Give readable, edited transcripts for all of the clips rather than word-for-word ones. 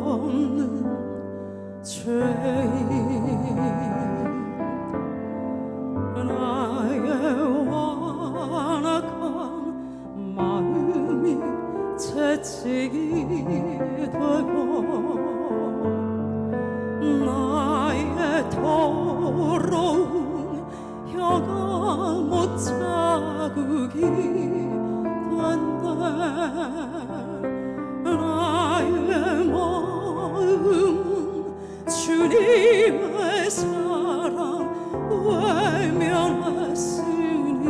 없는 죄인 나의 완악한 마음이 채찍이 되고 나의 더러운 혀가 못자국이 된다 나의 마음은 주님의 사랑 외면했으니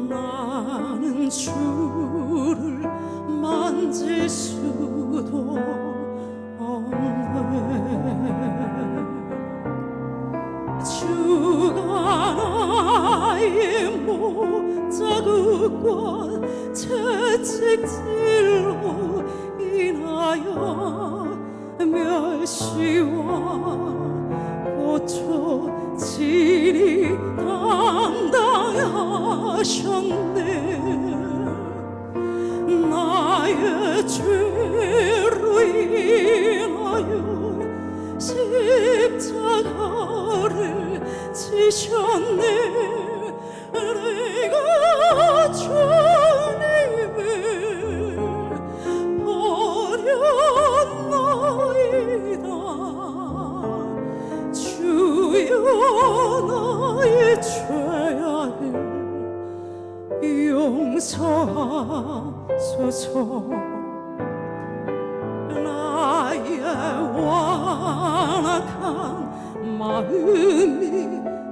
나는 주를 만질 수도 없네 주가 나의 못자국과 채찍질로 인하여 멸시와 고초질이 당당하셨네 나의 죄로 인하여 십자가를 지셨네 내가 주님을 버렸나이다 주여 나의 죄악을 용서하소서 나의 완악한 마음이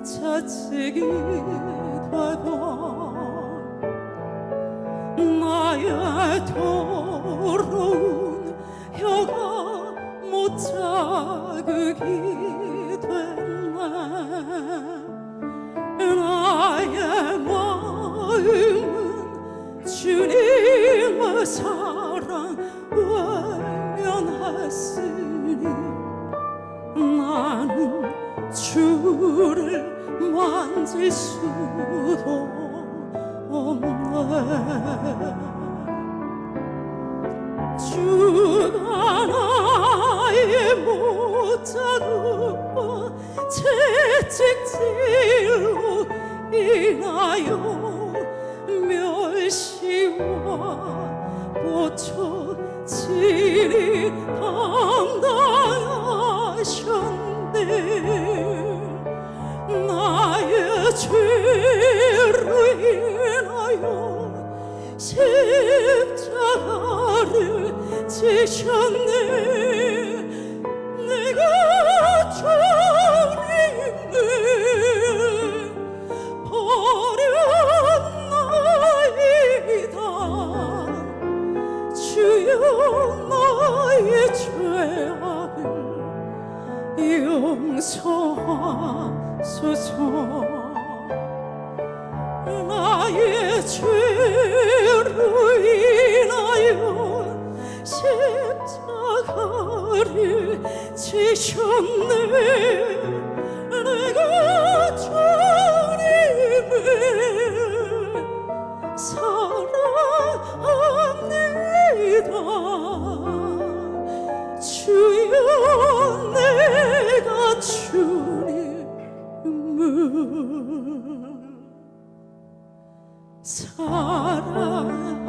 채찍이 되고 나의 더러운 혀가 못자국이 됐네 나의 마음은 주님의 사랑 외면했으니 나는 주를 만질 수도 없네 주가 나의 못자국과 채찍질로 인하여 멸시와 고초질이 당당하셨네 나의 죄로 인하여 십자가를 지셨네 내가 주님을 버렸나이다 주여 나의 죄악을 용서하소서 나의 죄로 인하여 십자가를 지셨네 내가 주님을 사랑합니다 주여 내가 주님을 사랑합니다